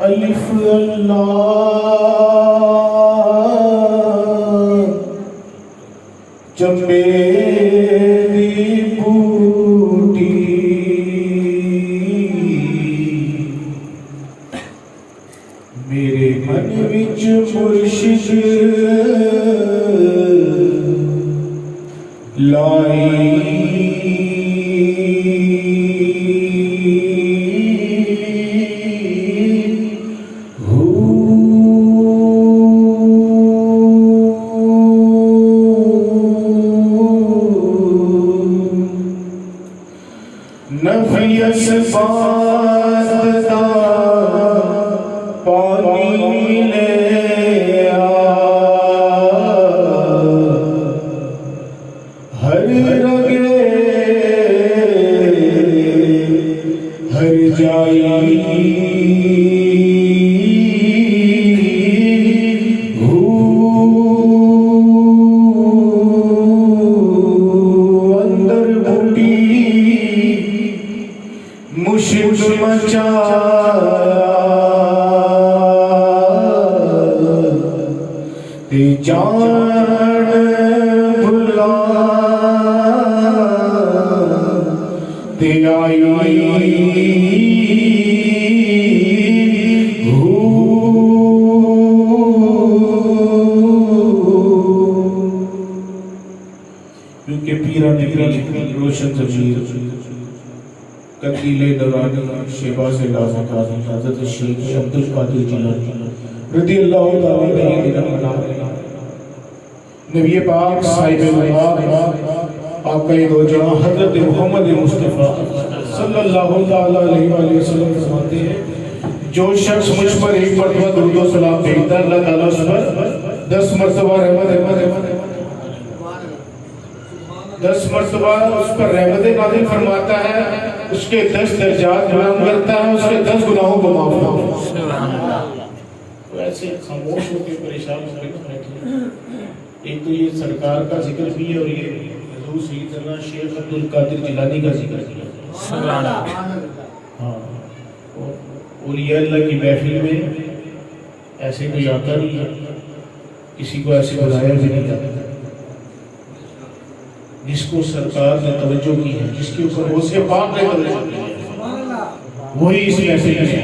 الف اللہ چمبے دی بوٹی میرے من وچ مرشد لائی نفی اسبات دا پانی لے ہر رگے ہر جائی مشک مچایا تے جان بھلا تے آئی کیونکہ پیران روشن ضمیر قندیل دورانی شہباز لازم قاضی حضرت شیخ عبدالقادر جیلانی رضی اللہ تعالیٰ عنہ نبی پاک صاحب اللہ آقا دو جہاں حضرت محمد مصطفیٰ صلی اللہ علیہ وآلہ وسلم فرماتے ہیں جو شخص مجھ پر ایک مرتبہ درود و سلام بھیجتا ہے اللہ تعالیٰ اس پر 10 مرتبہ رحمت 10 مرتبہ اس پر رحمت نازل فرماتا ہے، اس کے 10 درجات بلند کرتا ہے، اس کے 10 گناہوں کو معاف کرتا ہے۔ تو ایسے خاموش ہو کے پریشان ہو کے بیٹھے، ایک تو یہ سرکار کا ذکر بھی ہے اور یہ حضور سیدنا شیخ عبدالقادر جیلانی کا ذکر بھی ہے۔ سبحان اللہ۔ ہاں، اولیاء اللہ کی محفل میں ایسے کوئی آتا نہیں ہے، کسی کو ایسے بلایا بھی نہیں جاتا، جس کو سرکار نے توجہ کی ہے، جس کے اوپر غوث پاک نے توجہ کی ہے، وہی اس محفل میں ہے۔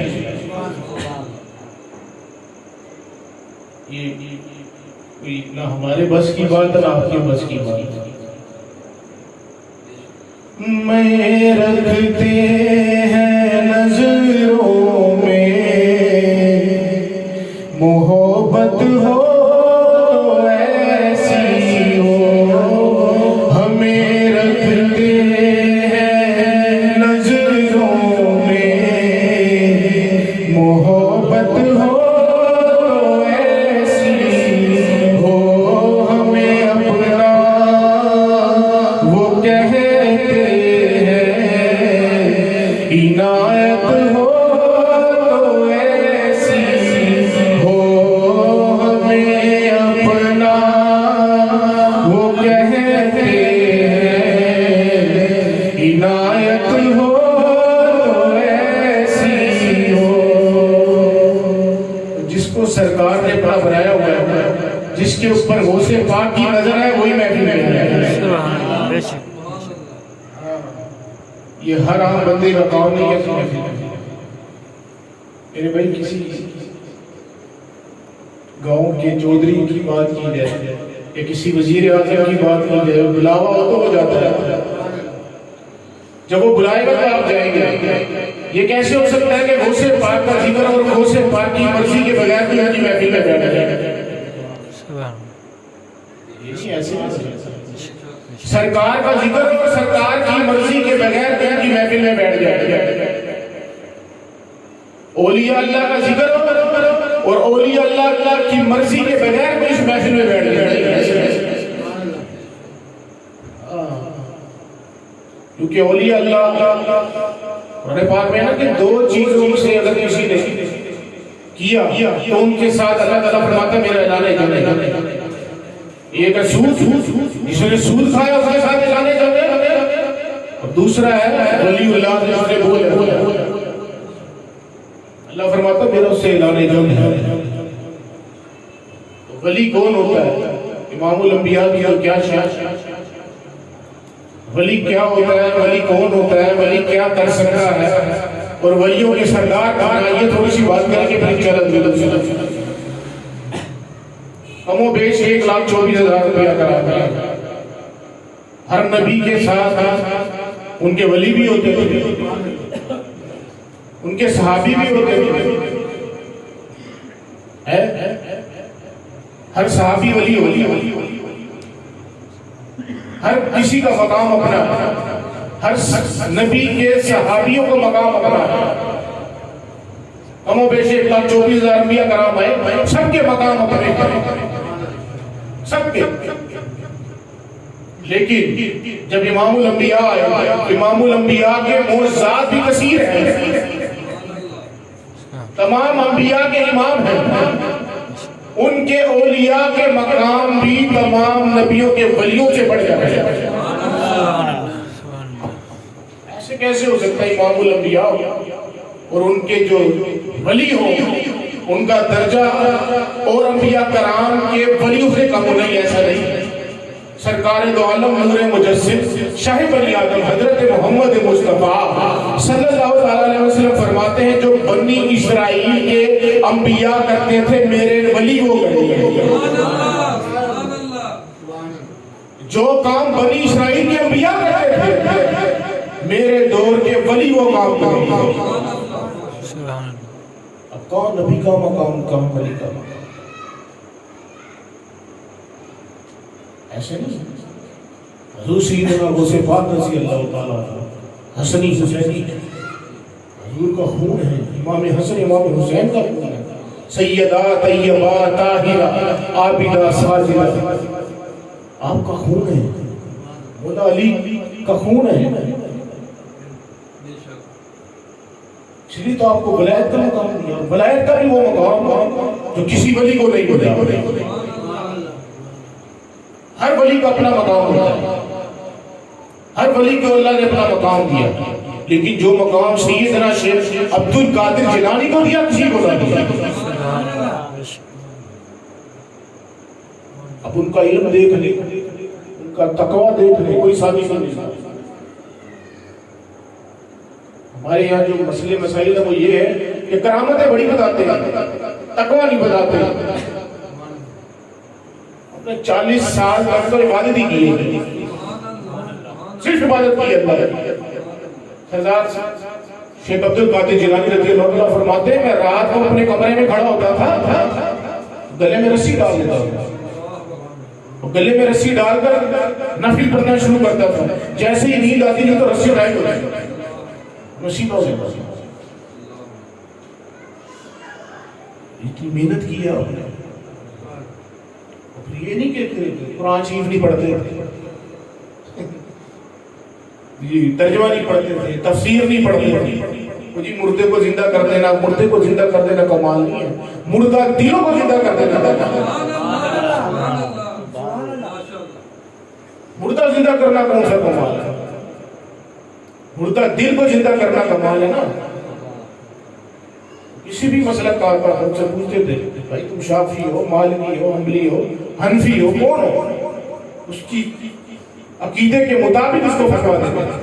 یہ نہ ہمارے بس کی بات ہے نہ آپ کے بس کی بات ہے۔ میں رکھتے ہیں نظروں میں محبت ہو سرکار نے بڑا بنایا ہوا ہے، جس کے اوپر غوث پاک کی نظر ہے وہی محفل میں ہے۔ یہ ہر عام بندے کا کام نہیں ہے۔ میرے بھائی کسی گاؤں کے چودھری کی بات کی جائے یا کسی وزیر اعظم کی بات کی جائے، بلاوا ہو تو ہو جاتا ہے، جب وہ بلائے گا تو آپ جائیں گے۔ یہ کیسے ہو سکتا ہے کہ غوث پاک کا ذکر اور غوث پاک کی مرضی کے بغیر بھی کی محفل میں بیٹھ جائے؟ سرکار کا ذکر اور سرکار کی مرضی کے بغیر بھی کی محفل میں بیٹھ جائے۔ اولیاء اللہ کا ذکر اور اولیاء اللہ کی مرضی کے بغیر بھی اس محفل میں بیٹھ جائے۔ کیونکہ اولیاء اللہ قرآن پاک میں نا کہ 2 چیزوں سے اگر کسی نے کیا تو ان کے ساتھ اللہ تعالیٰ فرماتا ہے میرا اعلان جانے۔ ایک ہے سود، جس نے سود کھایا اس کے ساتھ اعلان جانے، اور دوسرا ہے ولی اللہ جس نے بولے۔ اللہ فرماتا میرا اس سے اعلان جنگ ہے۔ ولی کون ہوتا ہے؟ امام الانبیاء کی تو کیا شان، ولی کیا ہوتا ہے، ولی کون ہوتا ہے، ولی کیا کر سکتا ہے، اور ولیوں کے سردار کہاں ہے، یہ تھوڑی سی بات کریں کہ پھر چلت کم و بیش 1,24,000 روپیہ کرا ہے۔ ہر نبی کے ساتھ ان کے ولی بھی ہوتے تھے، ان کے صحابی بھی ہوتے تھے، ہر صحابی ولی، ہر کسی کا مقام اپنا، ہر نبی کے صحابیوں کا مقام اپنا، کم و بیش 1,24,000 روپیہ کرام ہے، سب کے مقام اپنے، سب کے۔ لیکن جب امام الانبیاء آئے، امام الانبیاء کے معجزات بھی کثیر ہیں، تمام انبیاء کے امام ہیں، ان کے اولیاء کے مقام بھی تمام نبیوں کے ولیوں سے بڑھ جاتے ہیں۔ ایسے کیسے ہو سکتا ہے امام الانبیاء اور ان کے جو ولی ہوں ان کا درجہ اور انبیاء کرام کے ولیوں سے کم نہیں؟ ایسا نہیں۔ سرکار دو عالم نور مجسد شاہ بنی آدم حضرت محمد مصطفیٰ صلی اللہ علیہ وسلم فرماتے ہیں جو بنی اسرائیل کے انبیاء کرتے تھے میرے ولی وہ کرتے، جو کام بنی اسرائیل کے انبیاء کرتے تھے میرے دور کے ولی وہ کام کرتے۔ اب کون نبی کا مقام، کون ولی کا مقام؟ ایسے نہیں۔ حضور سیدنا غوث پاک رضی اللہ تعالیٰ حسنی حسینی حضور کا خون ہے، امام حسن امام حسین کا خون ہے، سیدہ طیبہ طاہرہ عابدہ ساجدہ، آپ کا خون ہے، مولا علی کا خون ہے، اس لیے تو آپ کو ولایت کا مقام دیا، ولایت کا بھی وہ مقام جو کسی ولی کو نہیں ملا۔ ہر ولی کا اپنا مقام ہوتا ہے، ہر ولی کو اللہ نے اپنا مقام دیا، لیکن جو مقام سیدنا شیخ عبد القادر جیلانی کو دیا کسی کو نہ دیا۔ اب ان کا علم دیکھ لے، ان کا تقوی دیکھ لے، کوئی ثابت نہیں۔ ہمارے یہاں جو مسئلے مسائل ہے وہ یہ ہے کہ کرامتیں بڑی بتاتے ہیں، تقوی نہیں بتاتے۔ 40 سال تک تو عبادت ہی کی ہے، صرف عبادت کی ہے اللہ۔ حضرت شیخ عبد القادر جیلانی رضی اللہ عنہ فرماتے ہیں میں رات کو اپنے کمرے میں کھڑا ہوتا تھا، گلے میں رسی ڈال دیتا تھا، گلے میں رسی ڈال کر نفل پڑھنا شروع کرتا تھا، جیسے ہی نیند آتی تھی تو رسی ٹائٹ ہو جاتی، رسی ہو جاتی۔ اتنی محنت کی ہے آپ نے، یہ نہیں کہتے قرآن شریف نہیں پڑھتے، ترجمہ نہیں پڑھتے تھے، تفسیر نہیں پڑھتے تھے، جی مردے کو زندہ کر دینا، مردے کو زندہ کر دینا کمال نہیں ہے، مردہ دلوں کو زندہ کر دینا کمال ہے۔ مردہ زندہ کرنا کون سا کمال ہے؟ مردہ دل کو زندہ کرنا کمال ہے نا۔ کسی بھی مسئلہ کار پر ہم سے پوچھتے تھے بھائی تم شافعی ہو، مالکی ہو، حنبلی ہو، حنفی ہو، کون ہو؟ اس کی عقیدے کے مطابق اس کو فتویٰ دیتے ہیں۔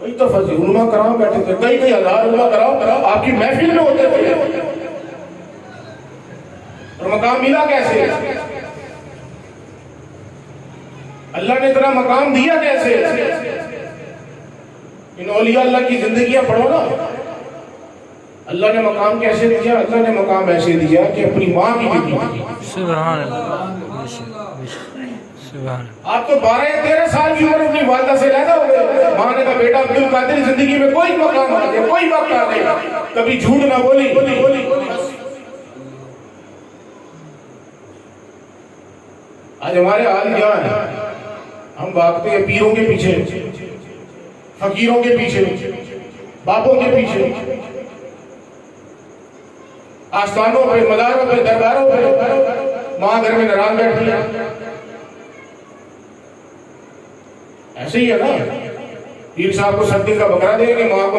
وہی تو فضل علماء کرام بیٹھے تھے، کئی ہزار علماء کرام آپ کی محفل میں ہوتے تھے، اور مقام ملا کیسے؟ اللہ نے اتنا مقام دیا کیسے؟ ان اولیاء اللہ کی زندگیاں پڑھو نا، اللہ نے مقام کیسے دیا؟ اللہ نے مقام ایسے دیا کہ اپنی ماں کی بھی دی۔ سبحان اللہ۔ آپ تو 12 یا 13 سال کی عمر اپنی والدہ سے علیحدہ ہو گئے، ماں نے کہا بیٹا عبد القادر زندگی میں کوئی مقام آ گیا، کوئی وقت آ گیا، کبھی جھوٹ نہ بولی۔ آج ہمارے حال کیا ہے؟ ہم بھاگتے ہیں پیروں کے پیچھے، فقیروں کے پیچھے، باپوں کے پیچھے، آستانوں پہ، مزاروں پہ، درباروں پہ، ماں گھر میں ناراض بیٹھی ہے۔ ایسے ہی ہے نا، پیر صاحب کو 7 دن کا بکرا دیں گے، ماں کو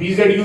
BZU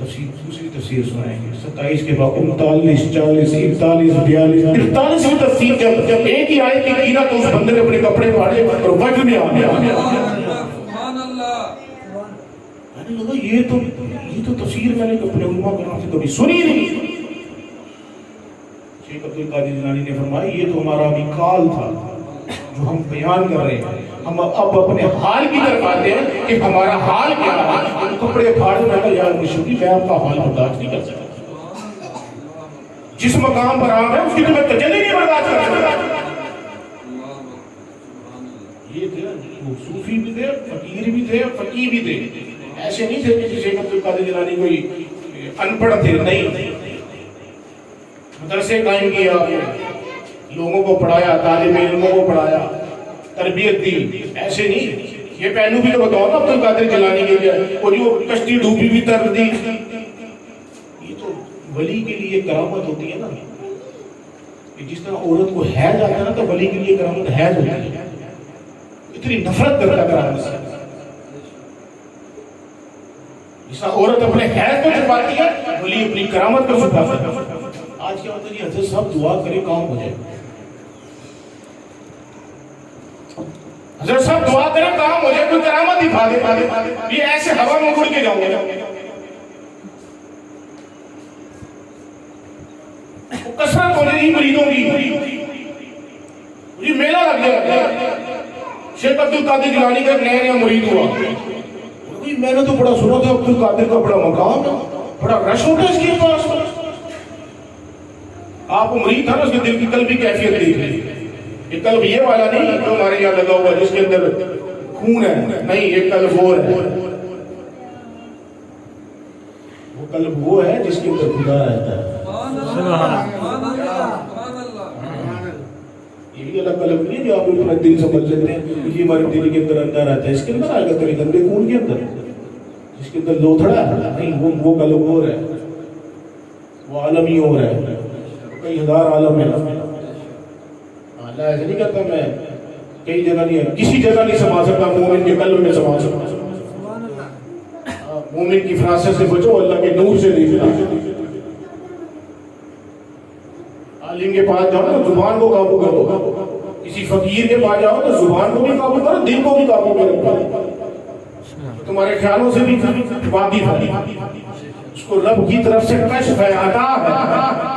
تفسیر، دوسری تفسیر سنائیں گے 27 کے بعد 39 40 41 42 43 کی تفسیر جب ایک ہی آیت کی کی نا تو اس بندے نے اپنے کپڑے پھاڑے اور وجہ میں آ گیا سبحان اللہ. میں نے کہا یہ تو تفسیر میں نے اپنے علماء کرام سے کبھی سنی نہیں. شیخ عبد القادر جیلانی نے فرمایا یہ تو ہمارا ابھی کال تھا جو ہم بیان کر رہے ہیں. ہم اب اپنے حال کی طرف آتے ہیں کہ ہمارا حال کیا ہے. کپڑے پھاڑے میں کہا یار مشہوری میں آپ کا حال برداشت نہیں کر سکتا. جس مقام پر آپ ہیں اس کی تو میں تجلی نہیں برداشت کر سکتا. یہ تھے وہ صوفی بھی تھے، فقیر بھی تھے، فقیہ بھی تھے. ایسے نہیں تھے کہ شیخ عبد القادر جیلانی کوئی ان پڑھ تھے. نہیں، مدرسے قائم کیا، لوگوں کو پڑھایا، طالب علموں کو پڑھایا، تربیت دی. ایسے نہیں. یہ پہلو بھی تو بتاؤ نا عبد القادر جیلانی کے لیے وہ جو کشتی ڈوبی بھی تر دی. یہ تو ولی کے لیے کرامت ہوتی ہے نا. جس طرح عورت کو حیض آتا ہے نا تو ولی کے لیے کرامت حیض ہوتی ہے. اتنی نفرت کرتا کرامت سے. جس طرح عورت اپنے حیض کو چھپاتی ہے ولی اپنی کرامت کو چھپاتا ہے. آج کیا ہوتا ہے جی حضرت صاحب دعا کرے کام ہو جائے. حضرت صاحب دعا کرے کام ہو جائے، کوئی کرامت دکھا دے. یہ ایسے ہوا میں اڑ کے جاؤں گا. کثرت ہو جائے مریدوں کی. یہ میلہ لگ گیا. شیخ عبد القادر جیلانی کا نیا نیا مرید ہوا. میں نے تو بڑا سنا تھا عبد القادر کا بڑا مقام ہے، بڑا رش ہوتا ہے اس کے پاس. آپ مرید تھا نا اس کے دل کی قلبی کیفیت دیکھ لیجیے. یہ قلب یہ والا نہیں جو ہمارے یہاں لگا ہوا جس کے اندر خون ہے. نہیں، یہ قلب وہ ہے. وہ قلب وہ ہے جس کے اندر خدا رہتا ہے. یہ بھی الگ قلب نہیں جو آپ اپنا دل سمجھ لیتے ہیں یہ ہمارے دل کے اندر اندر رہتا ہے. اس کے اندر آئے گا تیرے گندے خون کے اندر جس کے اندر لوتھڑا ہے. نہیں، وہ قلب اور ہے، وہ عالم ہی اور ہے. کئی ہزار عالم ہے. اللہ ایسے نہیں کرتا میں کئی جگہ نہیں ہے، کسی جگہ نہیں سما سکتا. مومن کے قلب میں سما سکتا. مومن کی فراست سے بچو، اللہ کے نور سے نہیں بچو. عالم کے پاس جاؤ تو زبان کو قابو کرو. کسی فقیر کے پاس جاؤ تو زبان کو بھی قابو کرو، دل کو بھی قابو کرو. تمہارے خیالوں سے بھی واقف ہے. اس کو رب کی طرف سے کشف ہے، عطا ہے.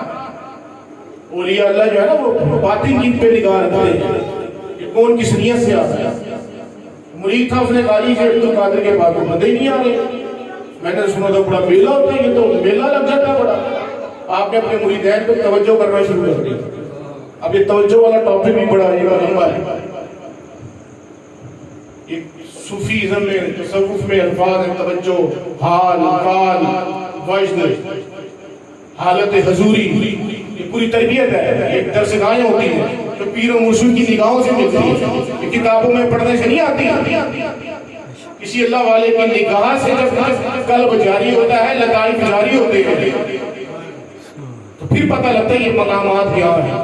اولیاء اللہ جو ہے نا وہ باطن کی پہ نگاہ رکھتے ہیں کہ کون کس نیت سے آتا ہے. مرید تھا، اس نے کہا جی عبد القادر کے پاس بندے ہی نہیں آ رہے. میں نے سنا تھا بڑا میلہ ہوتا ہے. یہ تو میلہ لگ جاتا ہے بڑا. آپ نے اپنے مریدین پہ توجہ کرنا شروع کر دی. اب یہ توجہ والا ٹاپک بھی بڑا لمبا ہے. صوفیزم میں، تصوف میں الفاظ ہیں توجہ، حال، قال، وجد، حالت حضوری. یہ پوری تربیت ہے. ایک درس گاہیں ہوتی ہیں جو پیر و مرشد کی نگاہوں سے ملتی ہیں. یہ کتابوں میں پڑھنے سے نہیں آتی. کسی اللہ والے کی نگاہ سے جب قلب جاری ہوتا ہے، لطائف جاری ہوتے ہیں تو پھر پتہ لگتا ہے یہ مقامات کیا ہیں.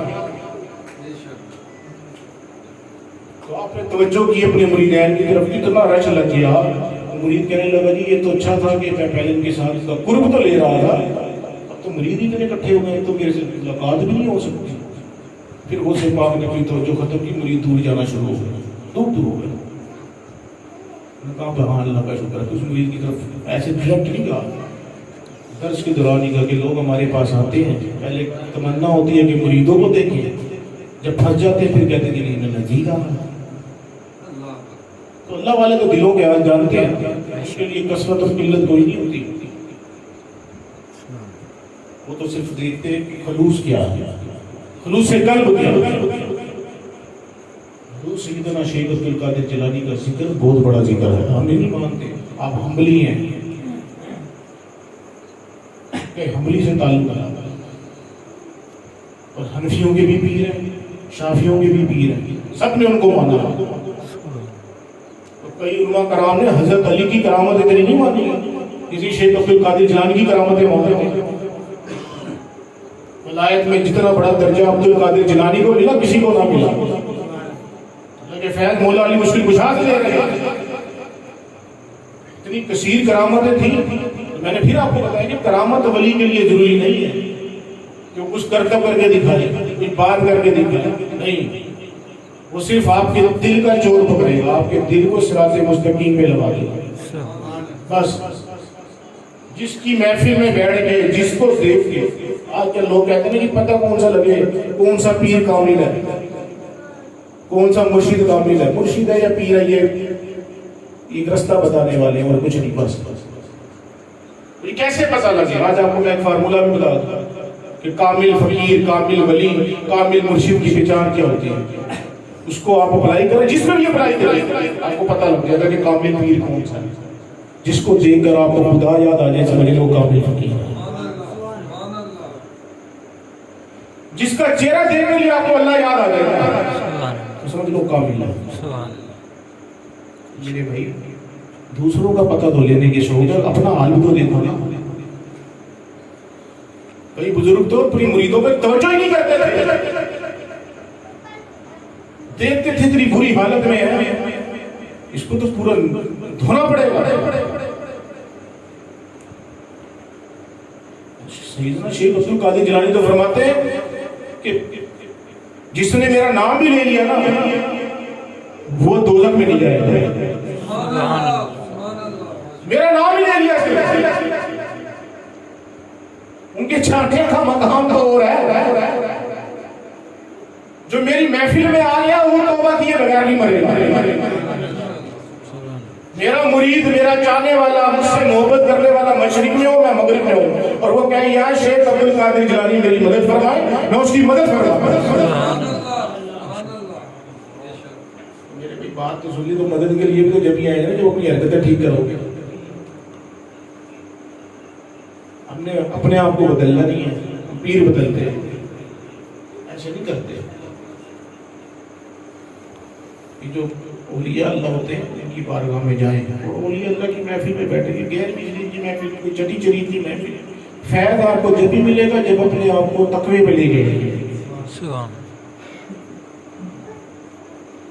تو آپ نے توجہ کی اپنے مریدین کی طرف. اتنا رش لگ گیا مرید کہنے لگا جی یہ تو اچھا تھا کہ میں پہلے ان کے ساتھ اس کا قرب تو لے رہا تھا، تو مرید ہی اتنے اکٹھے ہو گئے تو میرے سے ملاقات بھی نہیں ہو سکتی. پھر وہ سے پاک نے اپنی توجہ ختم کی. مرید دور جانا شروع ہو گئے، دور ہو گئے. کہا بہان اللہ کا شکر ہے. اس مرید کی طرف ایسے ڈائریکٹ نہیں کہا، درس کے دوران ہی کہا کہ لوگ ہمارے پاس آتے ہیں، پہلے تمنا ہوتی ہے کہ مریدوں کو دیکھیں، جب پھنس جاتے ہیں پھر کہتے ہیں کہ نزدیک آ. تو اللہ والے تو دلوں کے حال جانتے ہیں. اس کے لیے کثرت اور قلت کوئی نہیں ہوتی. وہ تو صرف دیکھتے ہیں کہ خلوص کیا ہے، خلوص سے قلب کیا. سیدنا شیخ عبد القادر جیلانی کا ذکر بہت بڑا ذکر ہے. ہم نہیں مانتے، آپ ہمبلی ہیں. ہمبلی سے تعلق ہے. اور حنفیوں کے بھی پیر ہیں، شافیوں کے بھی پیر ہیں، سب نے ان کو مانا. کئی علماء کرام نے حضرت علی کی کرامت اتنی نہیں مانی، کسی شیخ عبد القادر جیلانی کی کرامتیں مانتے ہیں. ولایت میں جتنا بڑا درجہ عبد القادر جیلانی کو ملا کسی کو نہ ملا. کہ فیض مولا علی مشکل کشا سے لے رہے ہیں. اتنی کثیر کرامتیں تھیں میں نے پھر آپ کو بتایا کہ کرامت ولی کے لیے ضروری نہیں ہے کہ وہ کچھ کرتب کر کے دکھائے، کوئی بات کر کے دکھائے، نہیں، وہ صرف آپ کے دل کا چور پکڑے گا، آپ کے دل کو صراط مستقیم پہ لگا دے گا بس۔ جس کی محفل میں بیٹھ کے، جس کو دیکھ کے، آج کل لوگ کہتے ہیں کہ پتہ کون سا لگے، کون سا پیر کامل ہے، کون سا مرشد کامل ہے، مرشد ہے یا پیر ہے، یہ ایک رستہ بتانے والے ہیں اور کچھ نہیں، بس۔ یہ کیسے پتہ لگے؟ آج آپ کو میں ایک فارمولہ بھی بتا دوں کہ کامل فقیر، کامل ولی، کامل مرشد کی پہچان کیا ہوتی ہے۔ اس کو آپ اپلائی کریں، جس میں بھی اپلائی کریں، آپ کو پتہ لگ جائے گا کہ کامل پیر کون سا ہے۔ جس کو دیکھ کر آپ کو خدا یاد آ جائے، سمجھ لو کامل فقیر ہے۔ جس کا چہرہ دیکھنے لیے آپ کو اللہ یاد آ جائے گا، تو سمجھ لو کامل ہے۔ میرے بھائی، دوسروں کا پتہ تو لینے کے شوق ہے، اپنا حال بھی تو دیکھو نا۔ کئی بزرگ تو اپنی مریدوں پہ توجہ ہی نہیں کرتے تھے، دیکھتے تھے اتنی بری حالت میں ہے، اس کو تو پورا دھونا پڑے گا۔ سیدنا شیخ عبد القادر جیلانی تو فرماتے ہیں کہ جس نے میرا نام بھی لے لیا نا، وہ دوزخ میں نہیں جائے گا۔ میرا نام ہی لے لیا، ان کے چھانٹے کا مقام تو ہو رہا ہے۔ جو میری محفل میں آ گیا وہ توبہ کیے بغیر نہیں مرے گا۔ میرا مرید، میرا چاہنے والا، مجھ سے محبت کرنے والا مشرق میں ہو، میں مغرب میں ہوں، اور وہ کہیں یا شیخ عبد القادر جیلانی میری مدد فرمائے، میں اس کی مدد فرماؤں۔ میرے بھی بات تو سن لی، تو مدد کے لیے بھی تو جب ہی آئے گا جو اپنی حرکتیں ٹھیک کرو گے۔ ہم نے اپنے آپ کو بدلنا نہیں ہے، پیر بدلتے ہیں، ایسے نہیں کرتے۔ جو اولیاء اللہ ہوتے ہیں ان کی بارگاہ میں جائیں، اور اولیاء اللہ کی محفل میں بیٹھیں گے، غیر مجلس کی محفل میں، کوئی چٹی چریت کی محفل، فیض آپ کو جب بھی ملے گا جب اپنے آپ کو تقوی پہ لے گئے۔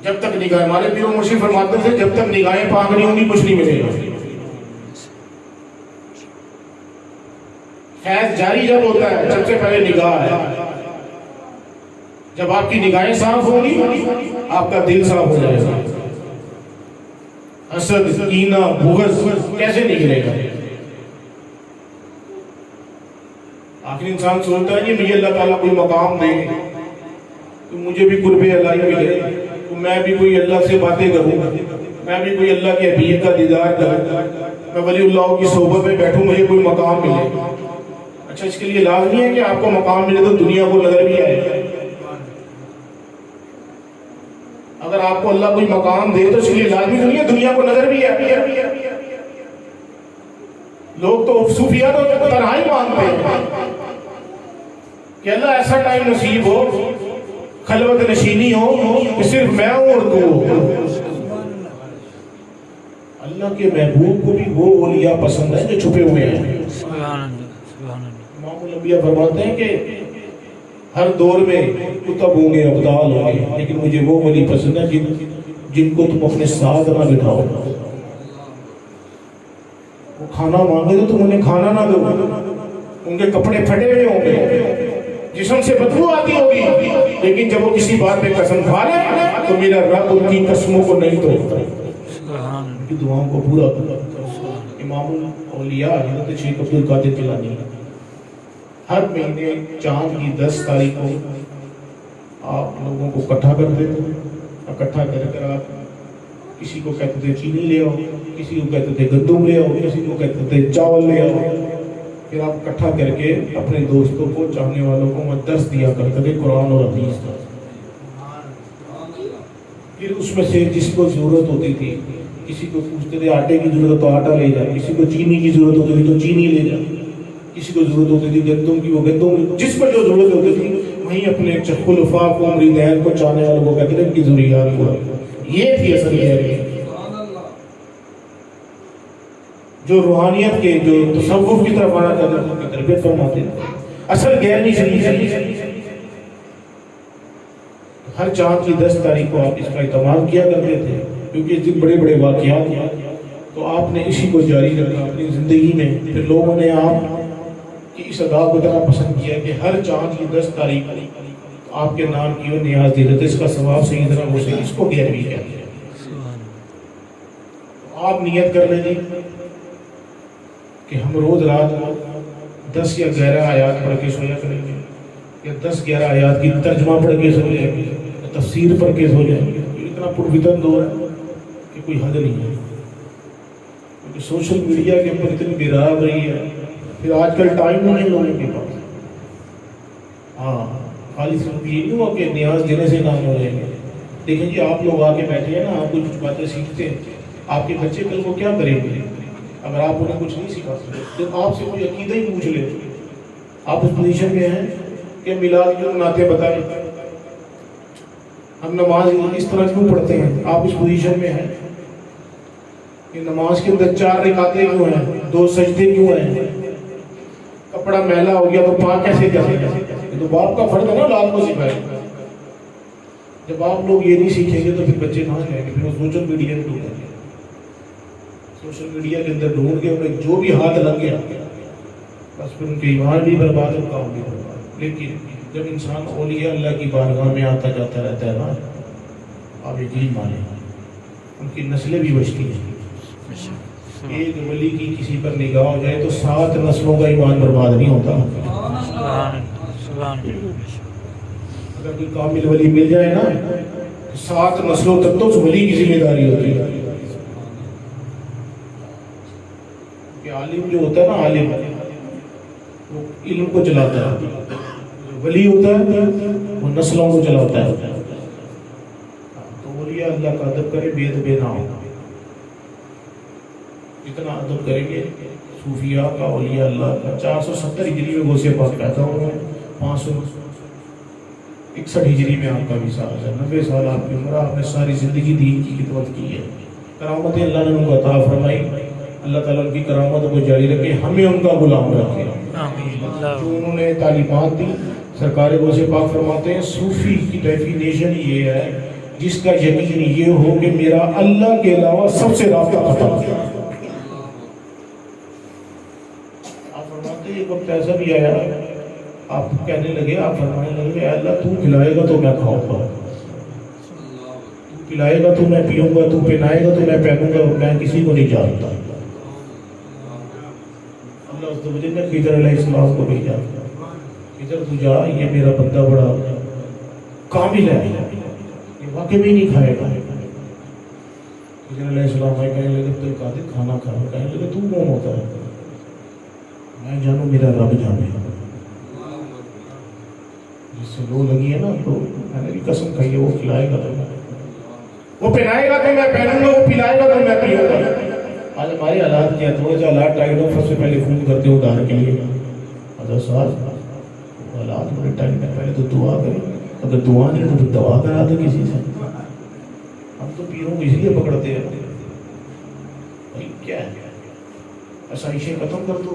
جب تک نگاہ، ہمارے پیر و مرشد فرماتے تھے جب تک نگاہیں پاک نہیں ہوں گی کچھ نہیں ملے گا۔ فیض جاری جب ہوتا ہے سب سے پہلے نگاہ ہے، جب آپ کی نگاہیں صاف ہوں گی آپ کا دل صاف ہو جائے گا۔ حسد، کینہ، بغض کیسے نکلے گا؟ آخر انسان سوچتا ہے کہ مجھے اللہ تعالیٰ کوئی مقام دے تو مجھے بھی قرب الہی ملے، تو میں بھی کوئی اللہ سے باتیں کروں، میں بھی کوئی اللہ کے حبیب کا دیدار کروں، میں ولی اللہ کی صحبت میں بیٹھوں، مجھے کوئی مقام ملے۔ اچھا، اس کے لیے لازمی ہے کہ آپ کو مقام ملے تو دنیا کو نظر بھی آئے۔ اگر آپ کو اللہ کوئی مقام دے تو اس کے لیے لازمی نہیں ہے دنیا کو نظر بھی ہے۔ لوگ تو صوفیہ تو تنہائی مانگتے ہیں کہ اللہ ایسا ٹائم نصیب ہو، خلوت نشینی ہو کہ صرف میں ہوں اور تو ہو۔ اللہ کے محبوب کو بھی وہ اولیاء پسند ہے جو چھپے ہوئے ہیں۔ امام الانبیاء فرماتے ہیں کہ ہر دور میں کتب ہوں گے، ابدال ہوں گے، لیکن مجھے وہ ولی پسند ہے جن کو تم اپنے ساتھ نہ بٹھاؤ۔ وہ کھانا مانگے تو تم انہیں کھانا نہ دو، ان کے کپڑے پھٹے ہوئے ہوں گے، جسم سے بدبو آتی ہوگی، لیکن جب وہ کسی بات پہ قسم کھا لے تو میرا رب ان کی قسموں کو نہیں توڑتا، ان کی دعاؤں کو پورا کرتا۔ امام الاولیاء حضرت شیخ عبد القادر جیلانی ہر مہینے چاند کی 10 تاریخ کو آپ لوگوں کو اکٹھا کرتے تھے، اکٹھا کر آپ کسی کو کہتے تھے چینی لے آؤ، کسی کو کہتے تھے گندم لے آؤ، کسی کو کہتے تھے چاول لے آؤ، پھر آپ اکٹھا کر کے اپنے دوستوں کو، چاہنے والوں کو درس دیا کرتے تھے قرآن اور حدیث کا۔ پھر اس میں سے جس کو ضرورت ہوتی تھی، کسی کو پوچھتے تھے آٹے کی ضرورت تو آٹا لے جا، کسی کو چینی کی ضرورت ہوتی تھی تو چینی لے جا، کسی کو ضرورت ہوتی تھی گندم کی وہ گندم، جس کو جو ضرورت ہوتی تھی وہیں اپنے خلفاء کو، مریدین کو، چاہنے والوں کو کہتے تھے ان کی ضروریات کو۔ یہ تھی اصل غیریت، جو روحانیت کے، جو تصوف کی طرف آنا چاہتے تھے ان کی تربیت فرماتے تھے۔ اصل غیری شریف ہر چاند کی 10 تاریخ کو آپ اس کا اہتمام کیا کرتے تھے، کیونکہ اس دن بڑے بڑے واقعات تو آپ نے اسی کو جاری رکھا اپنی زندگی میں. پھر لوگوں نے آپ کی اس ادا کو اتنا پسند کیا کہ ہر چاند کی 10 تاریخ آپ کے نام کی وہ نیاز دے دیتے. اس کا ثواب صحیح طرح ہو سکے اس کو 11ویں کہتے ہیں. آپ نیت کر لیں گے کہ ہم روز رات 10 یا 11 آیات پڑھ کے سویا کریں گے, یا 10-11 آیات کی ترجمہ پڑھ کے سو جائیں گے, تفسیر پڑھ کے سو جائیں گے. اتنا پرفتن دور ہے کہ کوئی حد نہیں ہے. کیونکہ سوشل میڈیا کے اوپر اتنی برابری ہے. پھر آج کل ٹائم نہیں لوگوں کے پاس. ہاں خالی صرف یہ نہیں ہوا کہ نیاز دینے سے کام ہو جائیں گے. دیکھیں جی آپ لوگ آ کے بیٹھے ہیں نا, آپ کچھ باتیں سیکھتے ہیں. آپ کے بچے کل کو کیا کریں گے اگر آپ انہیں کچھ نہیں سکھا سکتے؟ جب آپ سے کوئی عقیدہ ہی پوچھ لے, آپ اس پوزیشن میں ہیں کہ میلاد کیوں مناتے بتائیں, ہم نماز اس طرح کیوں پڑھتے ہیں, آپ اس پوزیشن میں ہیں کہ نماز کے اندر 4 رکعتیں کیوں ہیں, 2 سجدے کیوں ہیں, کپڑا میلا ہو گیا تو پاک کیسے جائے گا؟ یہ تو باپ کا فرض ہے نا اولاد کو سکھائے. جب آپ لوگ یہ نہیں سیکھیں گے تو پھر بچے کہاں جائیں گے؟ پھر وہ سوشل میڈیا میں ڈھونڈیں گے. سوشل میڈیا کے اندر ڈھونڈ کے انہیں جو بھی ہاتھ لگ گیا بس پھر ان کے ایمان بھی برباد اور کام بھی برباد. لیکن جب انسان اولیاء اللہ کی بارگاہ میں آتا جاتا رہتا ہے نا, آپ یقین مانیں ان کی نسلیں بھی بچتی ہیں. ایک ولی کی کسی پر نگاہ ہو جائے تو 7 نسلوں کا ایمان برباد نہیں ہوتا. اگر کوئی کامل ولی مل جائے نا تو 7 نسلوں تک تو اس ولی کی ذمہ داری ہوتی ہے. کہ عالم جو ہوتا ہے نا, عالم وہ علم کو چلاتا ہے, ولی ہوتا ہے وہ نسلوں کو چلاتا ہے. تو اولیاء اللہ کا ادب کرے, بے ادب نہ ہو. اتنا ادب کریں گے صوفیاء کا, اولیاء اللہ کا. 470 ہجری میں غوث پاک پیدا ہوئے, 561 ہجری میں آپ کا وصال ہے. 90 سال آپ کی عمر, آپ نے ساری زندگی دین کی خدمت کی ہے. کرامتیں اللہ نے ان کو عطا فرمائی. اللہ تعالیٰ ان کی کرامتوں کو جاری رکھے, ہمیں ان کا غلام رکھے. جو انہوں نے تعلیمات دی, سرکار غوث پاک فرماتے ہیں صوفی کی ڈیفینیشن یہ ہے جس کا یقین یہ ہو کہ میرا اللہ کے علاوہ سب سے رابطہ ختم کیا. ایک وقت ایسا بھی آیا, آپ کہنے لگے, آپ فرمانے لگے اے اللہ تو کھلائے گا تو میں کھاؤں گا, تو پلائے گا تو میں پیوں گا, تو پہنائے گا تو میں پہنوں گا, میں کسی کو نہیں جانتا. اللہ عز و جل نے خضر علیہ السلام کو بھیجا, خضر تو جا, یہ میرا بندہ بڑا کامل ہے, یہ واقعی میں نہیں کھائے گا. خضر علیہ السلام آئے, کہنے لگے تو قادر کھانا کھا. کہنے لگے تو کون ہوتا ہے؟ میں جانوں میرا رب جانے. جس سے لو لگی ہے نا, تو میں نے بھی قسم کھائی ہے وہ کھلائے گا تو میں, وہ پہنائے گا تو میں پہنوں گا, وہ پلائے گا تو میں پیوں گا. آج ہمارے حالات کیا, تھوڑے سے حالات ٹائٹ ہو, سب سے پہلے فون کرتے ہو ادھار کے لیے. حضرت صاحب حالات بڑے ٹائٹ ہیں, پہلے تو دعا کریں, اگر دعا نہیں تو پھر دعا کرا دے کسی سے. ہم تو پیروں کو اس لیے پکڑتے ہیں بھائی کیا ہے, آسائشیں ختم کر دو.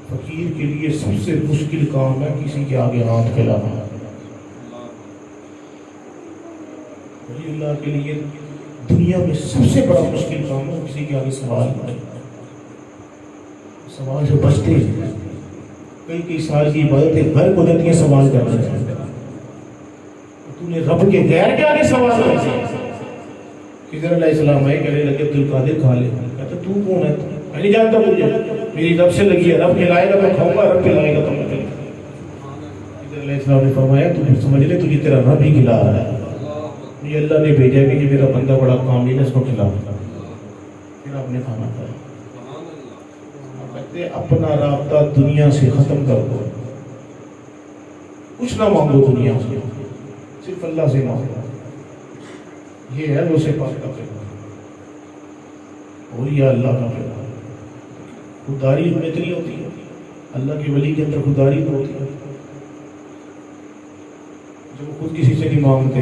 فقیر کے لیے سب سے مشکل کام ہے کسی کے آگے ہاتھ پھیلانا. ولی اللہ کے لیے دنیا میں سب سے بڑا مشکل کام ہے کسی کے آگے سوال کرنا. سوال سے بچتے ہیں, کئی سال کی عبادتیں گھر کو دیتی ہیں سوال کرنے سے. تو نے رب کے غیر کے آگے سوال کرنا. خضر علیہ السلام آئے, کہنے لگے عبد القادر کھا لے. کہتے تو کون ہے؟ میں نہیں جانتا تجھے, میری رب سے لگی ہے, رب کھلائے گا تو کھاؤں گا, رب کھلائے گا تو میں کھلاؤں گا. خضر علیہ السلام نے فرمایا تو سمجھ لے تجھے تیرا رب ہی کھلا رہا ہے, مجھے اللہ نے بھیجا کہ یہ میرا بندہ بڑا کامل ہے, اس کو کھلاؤں گا. پھر آپ نے کھانا کھایا. کہتے اپنا رابطہ دنیا سے ختم کر دو, کچھ نہ مانگو دنیا سے, صرف اللہ سے مانگو. یہ ہے غوث پاک کا پیغام, اولیاء اللہ کا پیغام. خودداری میں اتنی ہوتی ہے, اللہ کے ولی کے اندر خودداری تو ہوتی ہے. جب خود کسی سے نہیں مانگتے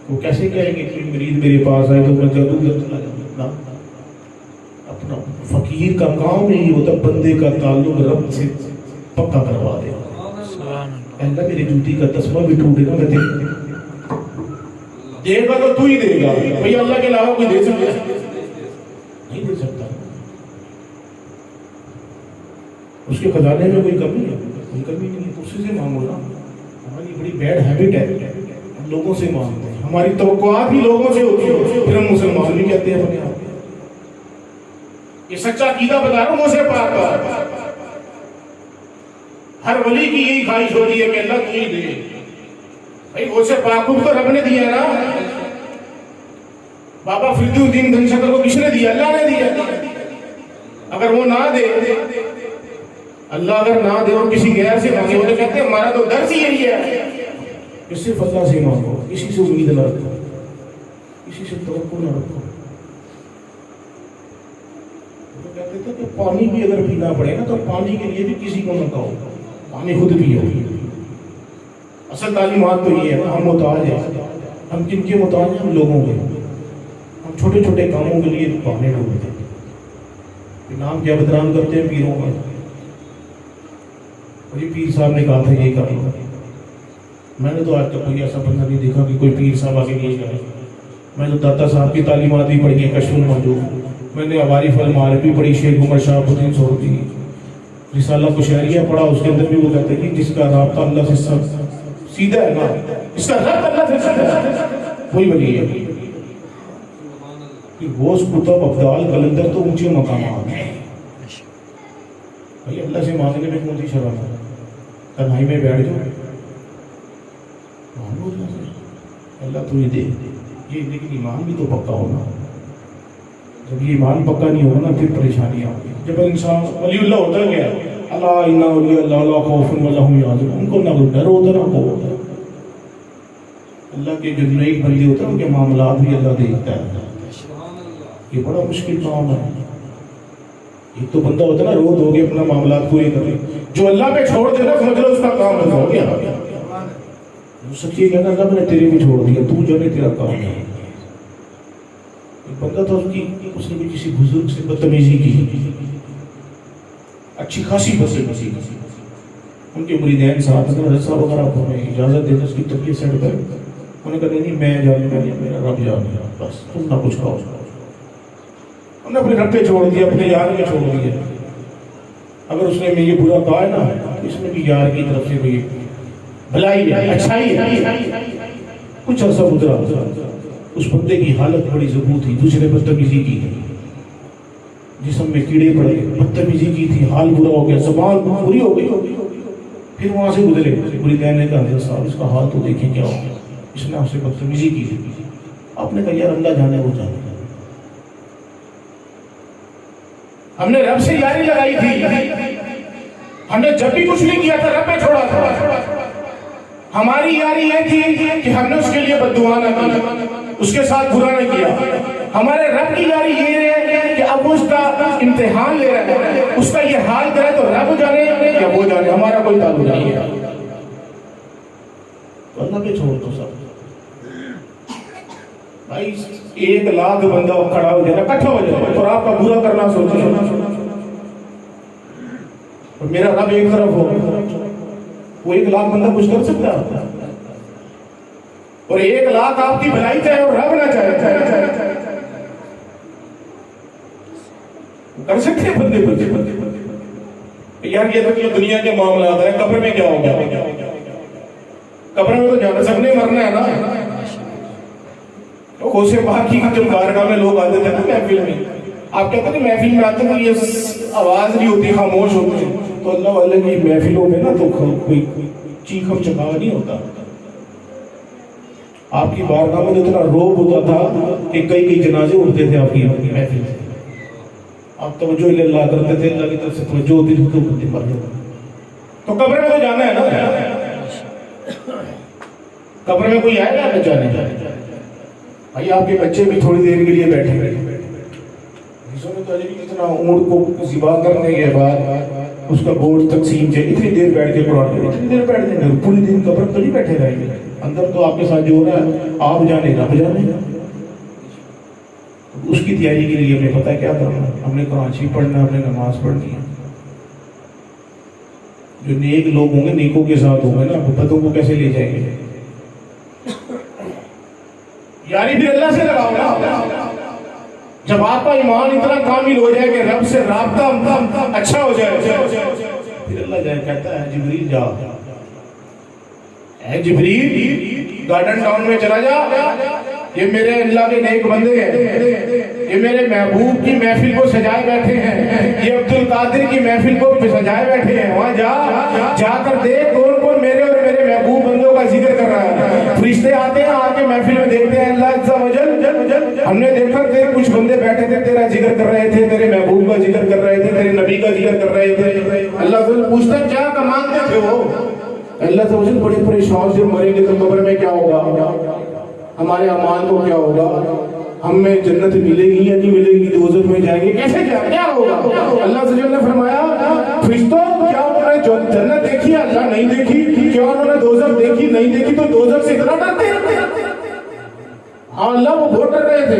وہ کیسے کہیں گے کہ مریض میرے پاس آئے تو میں جادو کرتا جاؤں. اپنا فقیر کا کام نہیں ہوتا بندے کا تعلق رب سے پکا کروا دے. اللہ میری جوتی کا تسمہ بھی ٹوٹے گا, میں دے گا تو تو ہی دے گا, بھئی اللہ کے علاوہ کوئی دے سکتا ہے. نہیں دے سکتا. اس کے خزانے میں کوئی کمی ہے؟ کوئی کمی نہیں ہے. تو اسی سے مانگو نا. ہماری بڑی بیڈ ہیبٹ ہے ہم لوگوں سے مانگتے ہیں. ہماری توقعات بھی لوگوں سے ہوتی ہے، پھر ہم مسلمان بھی کہتے ہیں اپنے آپ. یہ سچا عقیدہ بتا رہا ہوں موسیٰ پاک کا. ہر ولی کی یہی خواہش ہوتی ہے کہ اللہ تجھے دے. بھائی موسیٰ پاک کو تو رب نے دیا نا. بابا فرید الدین گنج شکر کو کس نے دیا؟ اللہ نے دیا. اگر وہ نہ دے، اللہ اگر نہ دے اور کسی غیر سے مانگے، وہ تو کہتے ہیں ہمارا تو درس ہی یہی ہے کہ صرف اللہ سے مانگو، کسی سے امید نہ رکھو، کسی سے توقع نہ رکھو. وہ کہتے تھے کہ پانی بھی اگر پینا پڑے نا تو پانی کے لیے بھی کسی کو نہ کہو، پانی خود پیو. اصل تعلیمات تو یہ ہے نا. ہم محتاج ہیں. ہم کن کے محتاج ہیں؟ ہم لوگوں کے. ہم چھوٹے چھوٹے کاموں کے لیے بہانے ڈھونڈتے ہیں. نام کیا بدنام کرتے ہیں پیروں کا. یہ پیر صاحب نے کہا تھا یہ کرنا. میں نے تو آج تک کوئی ایسا بندہ نہیں دیکھا کہ کوئی پیر صاحب آگے یہ کہے. میں نے داتا صاحب کی تعلیمات بھی پڑھی ہیں، کشف الموجود. میں نے عوارف المعارف بھی پڑھی، شیخ عمر شہاب الدین سہروردی رسالہ کشیریہ پڑھا. اس کے اندر بھی وہ کہتے ہیں کہ جس کا رابطہ اللہ سے سیدھا ہے نا، اس کا رابطہ اللہ سے سیدھا ہے، وہی ولی ہے. غوث قطب ابدال قلندر تو اونچے مقامات ہیں. بھائی اللہ سے مانگنے میں کون سی شرم ہے؟ تنہائی میں بیٹھ جاؤ، مانگو اللہ تجھے دے. یہ لیکن ایمان بھی تو پکا ہونا. جب یہ ایمان پکا نہیں ہوگا نا پھر پریشانیاں ہوگی. جب انسان ولی اللہ ہوتا گیا، اللہ انا ولی اللہ لا خوف ولا هم يحزنون، ان کو نہ ڈر ہوتا نہ خوف ہوتا. اللہ کے جو نیک بندے ہوتے ہیں ان کے معاملات بھی اللہ دیکھتا ہے. یہ بڑا مشکل کام ہے. ایک تو بندہ ہوتا ہے نا رو دو گے اپنا معاملات پورے کرے، جو اللہ پہ چھوڑ دے نا سمجھ لو اس کا کام ہو گیا. سچی کہنا اللہ نے تیرے بھی چھوڑ دیا، تو جانے تیرا کام ہے. ایک بندہ تھا اس نے بھی کسی بزرگ سے بدتمیزی کی، اچھی خاصی بدتمیزی. ان کے مریدین ساتھ رسا وغیرہ کو ہمیں اجازت دے دیں اس کی طبیعت سیٹ کر. انہوں نے کہا نہیں میں جانے کا نہیں، میرا رب جانے گا، بس تم نہ کچھ کھاؤ. انہوں نے اپنے رب پہ چھوڑ دیا، اپنے یار میں چھوڑ دیا. اگر اس نے میں یہ برا کہا ہے نا، اس میں بھی یار کی طرف سے کوئی بھلائی ہے، اچھائی ہے. کچھ عرصہ گزرا، اس بندے کی حالت بڑی ضبوط تھی. دوسرے بدتمیزی کی، جسم میں کیڑے پڑے، بدتمیزی کی تھی، حال برا ہو گیا، زبان بری ہو گئی. پھر وہاں سے گزرے. مریدین نے کہا حضرت صاحب اس کا حال تو دیکھیں کیا ہو گیا، اس نے آپ سے بدتمیزی کی. آپ نے کہا یار اللہ جانے وہ جانے. ہم نے رب سے یاری لگائی تھی، ہم نے جب بھی کچھ نہیں کیا تھا رب پہ چھوڑا تھا. ہماری یاری یہ تھی کہ ہم نے اس کے لیے بد دعا نہ کی، اس کے ساتھ برا نہ کیا. ہمارے رب کی یاری یہ ہے کہ اب اس کا امتحان لے رہا ہے، اس کا یہ حال کرے تو رب جانے یا وہ جانے، ہمارا کوئی تعلق نہیں ہے. تو اللہ پہ چھوڑ دو سب. بھائی 1,00,000 بندہ کھڑا ہو جائے، اکٹھا ہو جائے اور آپ کا برا کرنا سوچے. میرا رب ایک طرف ہو، وہ 1,00,000 بندہ کچھ کر سکتا ہے؟ اور 1,00,000 آپ کی بھلائی چاہے اور رب نہ چاہے، کر سکتے ہیں بندے. یار یہ تو دنیا کے معاملات ہیں. قبر میں کیا ہوگا؟ قبر میں تو جانا سب نے مرنا ہے نا. غوث پاک کی جب بارگاہ میں لوگ آتے تھے نا محفل میں، آپ کہتے ہیں محفل میں آتے ہیں یہ آواز نہیں ہوتی، خاموش ہوتے ہیں. تو اللہ والے کی محفلوں میں نا تو کوئی چیخ چکاوا نہیں ہوتا. آپ کی بارگاہ میں اتنا روب ہوتا تھا کہ کئی جنازے اٹھتے تھے آپ کی محفل سے. آپ توجہ اللہ کرتے تھے، اللہ کی طرف سے توجہ ہوتی تھی تو بندے مر جاتے. تو قبر میں تو جانا ہے نا. قبر میں کوئی آئے گا نہ جانے. بھائی آپ کے بچے بھی تھوڑی دیر کے لیے بیٹھے کتنا اونٹ کو ذبح کرنے کے بعد اس کا گوشت تقسیم سے اتنی دیر بیٹھ کے قرآن میں اتنی دیر بیٹھ دیں گے، پوری دن قبر تو نہیں بیٹھے رہیں گے. اندر تو آپ کے ساتھ جو ہو رہا ہے آپ جانے رب جانے گا. اس کی تیاری کے لیے ہمیں پتہ ہے کیا کرنا ہے. ہم نے قرآن شریف پڑھنا ہے، ہم نے نماز پڑھنی ہے. جو نیک لوگ ہوں گے نیکوں کے ساتھ ہوں گے نا، بدوں کو کیسے لے جائیں گے؟ یاری بھی اللہ سے لگاؤ نا. جب آپ کا ایمان اتنا کامل ہو جائے کہ رب سے رابطہ اچھا ہو جائے، پھر اللہ جائے کہتا ہے جبریل جا، اے جبریل گارڈن ٹاؤن میں چلا جا، یہ میرے اللہ کے نیک بندے ہیں، یہ میرے محبوب کی محفل کو سجائے بیٹھے ہیں، یہ عبد القادر کی محفل کو سجائے بیٹھے ہیں، وہاں جا کر دیکھ کون کون میرے اور میرے محبوب بندوں کا ذکر کر رہا ہے۔ فرشتے آتے ہیں، آ کے محفل میں دیکھتے ہیں اللہ عز و جل، ہم نے دیکھا تھے کچھ بندے بیٹھے تھے تیرا ذکر کر رہے تھے، تیرے محبوب کا ذکر کر رہے تھے، تیرے نبی کا ذکر کر رہے تھے۔ اللہ تعالیٰ پوچھتا ہے کیا کمانتے تھے وہ؟ اللہ تعالیٰ بڑے پریشان سے، مریں گے تو قبر میں کیا ہوگا، ہمارے امان کو کیا ہوگا، ہمیں جنت ملے گی یا نہیں ملے گی، دوزخ میں جائیں گے کیسے، کیا ہوگا؟ اللہ تعالیٰ نے فرمایا فرشتوں کیا انہوں نے جو جنت دیکھی اللہ نہیں دیکھی، کیا انہوں نے دوزخ دیکھی نہیں دیکھی، تو دوزخ سے اتنا ڈرتے ہیں؟ ہاں اللہ وہ بہت ڈر رہے تھے،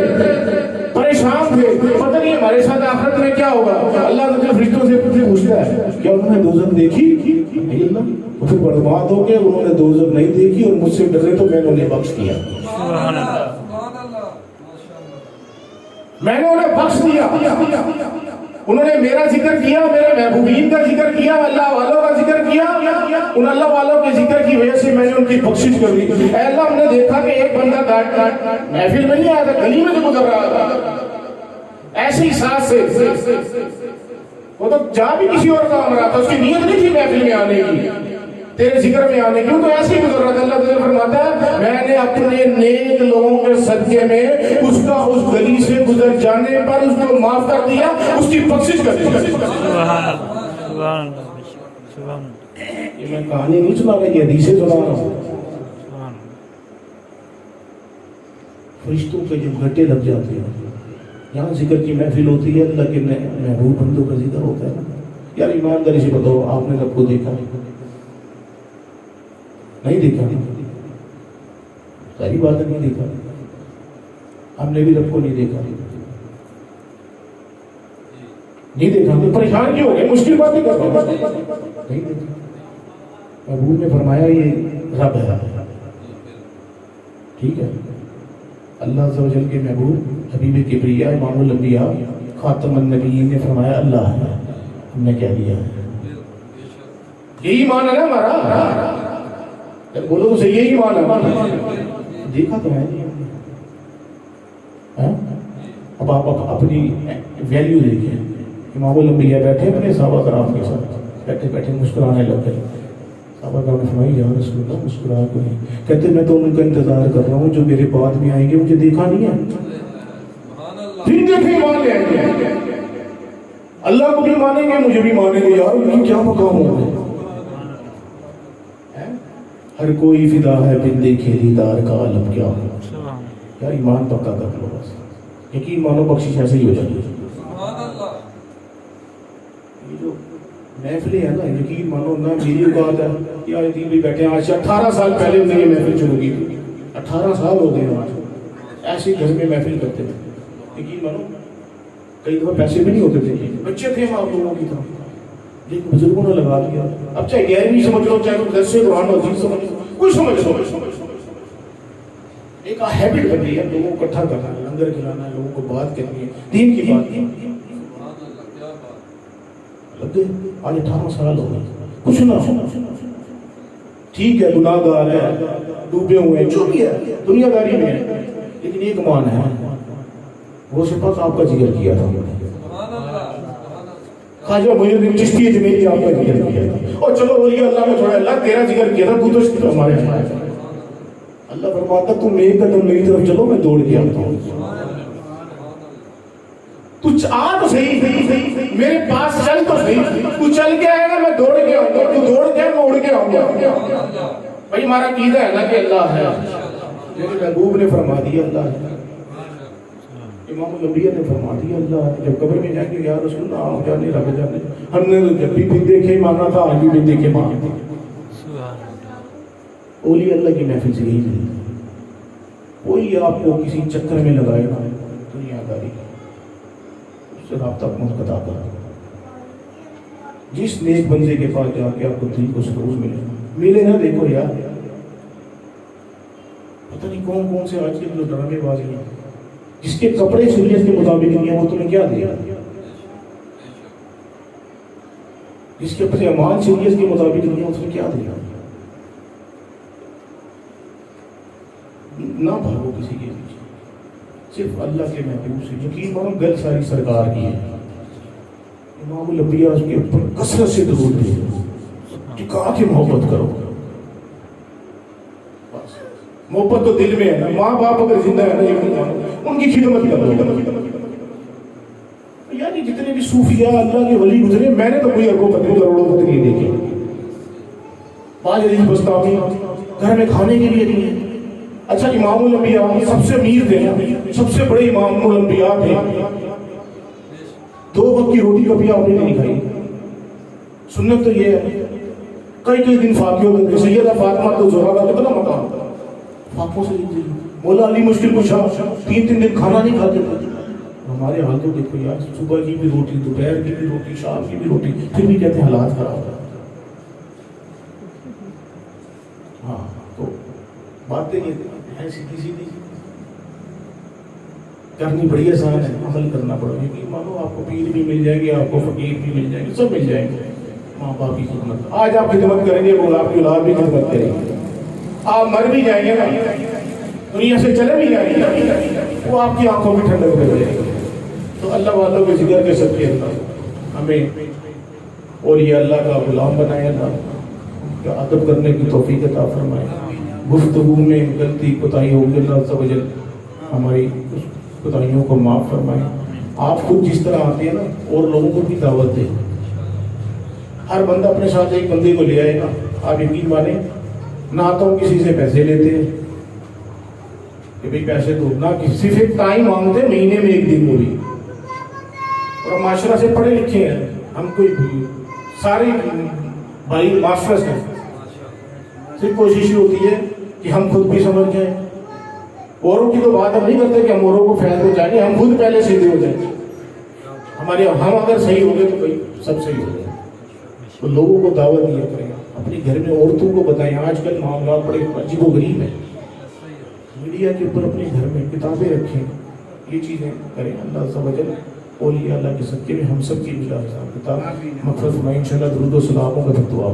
پریشان تھے، پتہ نہیں ہمارے ساتھ آخرت میں کیا ہوگا۔ اللہ تعالیٰ فرشتوں سے پوچھتا ہے کیا انہوں نے دوزخ دیکھی؟ نہیں اللہ، تو پھر برباد ہو گئے، انہوں نے دوزخ نہیں دیکھی اور مجھ سے ڈرے تو میں نے انہیں بخش دیا، میں نے انہیں بخش دیا۔ انہوں نے میرا ذکر کیا، میرے محبوبین کا ذکر کیا، اللہ والوں کا ذکر کیا، ان اللہ والوں کے ذکر کی وجہ سے میں نے ان کی بخشش کر دی۔ اے اللہ ہم نے دیکھا کہ ایک بندہ محفل میں نہیں آیا تھا، گلی میں تو گزر رہا تھا ایسے ہی ساتھ سے، وہ تو جا بھی کسی اور کام رہا تھا، اس کی نیت نہیں تھی محفل میں آنے کی، تیرے ذکر میں آنے کی، تو ایسے ہی گزر رہا تھا۔ اللہ تعالیٰ فرماتا ہے میں نے اپنے نیک لوگوں کے صدقے میں اس کا اس گلی سے گزر جانے پر اس کو معاف کر دیا، اس کی بخشش کر دی۔ یہ میں کہانی نہیں سنا رہا، یہ حدیثیں سنا رہا ہوں۔ فرشتوں کے جب گھٹے لگ جاتے ہیں، یہاں ذکر کی محفل ہوتی ہے، اللہ کے محبوب بندوں کا ذکر ہوتا ہے نا۔ یار ایمانداری سے بتاؤ، آپ نے رب کو دیکھا نہیں دیکھا؟ ساری بات نہیں دیکھا، ہم نے بھی رب کو نہیں دیکھا، نہیں دیکھا تو پریشان کیوں ہو گئے، مشکل بات نہیں کرتا، نہیں دیکھا۔ محبوب نے فرمایا یہ رب ہے، ٹھیک ہے۔ اللہ عز و جل کے محبوب حبیب کبریا امام الانبیاء خاتم النبیین نے فرمایا اللہ ہے، ہم نے کہہ دیا ہے، یہی مان ہے نا ہمارا، بولو تو صحیح، یہی مان ہے، دیکھا تو ہے نہیں۔ اب آپ اپنی ویلیو دیکھیں، امام الانبیاء بیٹھے اپنے صحابہ کرام کے ساتھ، بیٹھے بیٹھے مسکرانے لگ گئے، صحابہ کرام نے فرمایا یا رسول اللہ مسکرا کو نہیں، کہتے میں تو ان کا انتظار کر رہا ہوں جو میرے بعد میں آئیں گے، مجھے دیکھا نہیں ہے، پھر دیکھیں مان لیں گے، اللہ کو بھی مانیں گے مجھے بھی مانیں گے، یار ان کی کیا مقام ہوگا۔ ہر کوئی فدا ہے بن دیکھے دیدار کا عالم کیا ہو، یار ایمان پکا کر لو بس، یقین مانو بخشش ایسے ہی ہو جائے گی۔ یہ جو محفلیں ہیں نا، یقین مانو نہ میری اوقات ہے، یا یقین بھی بیٹھے ہیں، آج 18 سال پہلے انہیں یہ محفل شروع کی تھی، 18 سال ہو گئے آج، ایسے گھر میں محفل کرتے تھے، یقین مانو کئی دفعہ پیسے بھی نہیں ہوتے تھے، بچے تھے ہم آپ لوگوں کی طرح، لیکن بزرگوں نے لگا دیا، اب چاہے 11ویں سمجھ لو چاہے درس قرآن عزیز سمجھ لو، کوئی سمجھ لو، ایک ہیبٹ بن گئی ہے لوگوں کو اکٹھا کرنا ہے، لنگر کھلانا ہے، لوگوں کو بات کرنی ہے، دین کی بات لگ گئے۔ آج 18 سال ہو گئے، کچھ نہ ٹھیک ہے، گناہ گار ہے، ڈوبے ہوئے ہیں، جو بھی ہے دنیا داری میں ہے، لیکن ایک مان ہے، وہ صفات آپ کا ذکر کیا تھا، خواجہ معین الدین چشتی جنیدی آپ کا ذکر کیا تھا، اور چلو ولی اللہ میں چھوڑا، اللہ تیرا ذکر کیا تھا، تو تو ہمارے یہاں ہے۔ اللہ فرماتا تم ایک قدم میری طرف چلو میں دوڑ کے آتا ہوں، تو آ تو صحیح میرے پاس چل تو صحیح، تو چل کے آئے گا میں دوڑ کے آؤں گا، تو دوڑ کے میں اڑ کے آؤں گا۔ بھائی ہمارا عقیدہ ہے نا کہ اللہ ہے، میرے محبوب نے فرما دیا اللہ ہے، امام الانبیاء نے فرما دیا اللہ ہے، جب قبر میں جائیں گے یا رسول اللہ آپ جانے رب جانے، ہم نے جب بھی دیکھے مانا تھا، آج بھی دیکھے مانا تھا۔ اولیاء اللہ کی محفل سے یہی نہیں، کوئی آپ کو کسی چکر میں لگائے گا دنیا داری، اس سے رابطہ منقطع کر، جس نیک بندے کے پاس جا کے آپ کو دل کو سکون ملے نا، دیکھو یار پتہ نہیں کون کون سے آج کے ڈرامے بازی ہیں، جس کے کپڑے شریعت کے مطابق نہیں ہیں وہ تمہیں کیا دیا؟ جس کے اپنے اعمال شریعت کے مطابق نہیں ہیں اس نے کیا دیا؟ نہ بھاگو کسی کے پیچھے، صرف اللہ کے محبوب سے یقین مانو. گل ساری سرکار کی ہے. امام الانبیاء اس کے اوپر کثرت سے درود بھیجو، ٹکا کے محبت کرو. محبت تو دل میں ہے نا. ماں باپ اگر زندہ ہے نا ان کی خدمت کرو. یعنی جتنے بھی صوفیاء اللہ کے ولی گزرے، میں نے تو کوئی اربوں پتی کروڑوں پتی نہیں دیکھے. پانچ عزیز بستامی گھر میں کھانے کے لیے نہیں ہے. اچھا امام الانبیاء سب سے امیر تھے، سب سے بڑے امام الانبیاء تھے، 2 وقت کی روٹی کبھی آپ نے نہیں کھائی. سنت تو یہ ہے کئی دن فاقے ہوتے تھے. سیدہ فاطمہ تو زہرا کا کتنا مقام تھا، فاقوں سے مولا علی مشکل کشا 3 دن کھانا نہیں کھاتے تھے. ہمارے حال تو دیکھو یار، صبح کی بھی روٹی، دوپہر کی بھی روٹی، شام کی بھی روٹی، پھر بھی کہتے ہیں حالات خراب ہے. ہاں تو باتیں یہ ہے سیدھی سیدھی کرنی بڑی آسان ہے، عمل کرنا پڑے گا. کہ مانو آپ کو پیر بھی مل جائیں گے، آپ کو فقیر بھی مل جائیں گے، سب مل جائیں گے. ماں باپ کی خدمت، آج آپ خدمت کریں گے وہ آپ کی اولاد بھی خدمت کریں گے. آپ مر بھی جائیں گے نا، دنیا سے چلے بھی جائیں گے، وہ آپ کی آنکھوں میں ٹھنڈک کر جائے گی. تو اللہ والوں کے ذکر کے صدقے اللہ ہمیں اولیاء اللہ کا غلام بنائے، اللہ کا ادب کرنے کی توفیق عطا فرمائے. گفتگو میں غلطی کوتاہی ہوگی، اللہ عز و جل ہماری کوتاہیوں کو معاف فرمائے. آپ خود جس طرح آتے ہیں نا اور لوگوں کو بھی دعوت دیں. ہر بندہ اپنے ساتھ ایک بندے کو لے آئے گا. آپ یقین مانیں نہ آتا کسی سے پیسے لیتے ہیں کہ بھئی پیسے دو، نہ صرف ایک ٹائم مانگتے مہینے میں 1 دن وہ بھی. اور معاشرہ سے پڑھے لکھے ہیں ہم، کوئی سارے بھائی ماسٹرز ہیں. صرف کوشش یہ ہوتی ہے کہ ہم خود بھی سمجھ جائیں. اوروں کی تو بات ہم نہیں کرتے کہ ہم اوروں کو فیض پہنچائیں، ہم خود پہلے سیدھے ہو جائیں. ہم اگر صحیح ہو گئے تو کوئی سب صحیح ہو جائے. تو لوگوں کو دعوت دیا کریں، اپنے گھر میں عورتوں کو بتائیں. آج کل معاملات بڑے عجیب و غریب ہیں. میڈیا کے اوپر اپنے گھر میں کتابیں رکھیں، یہ چیزیں کریں. اللہ عز و جل اولیاء اللہ کے صدقے میں ہم سب کی حساب کتاب مغفرت فرمائے. انشاءاللہ درود و سلاموں کا دعا.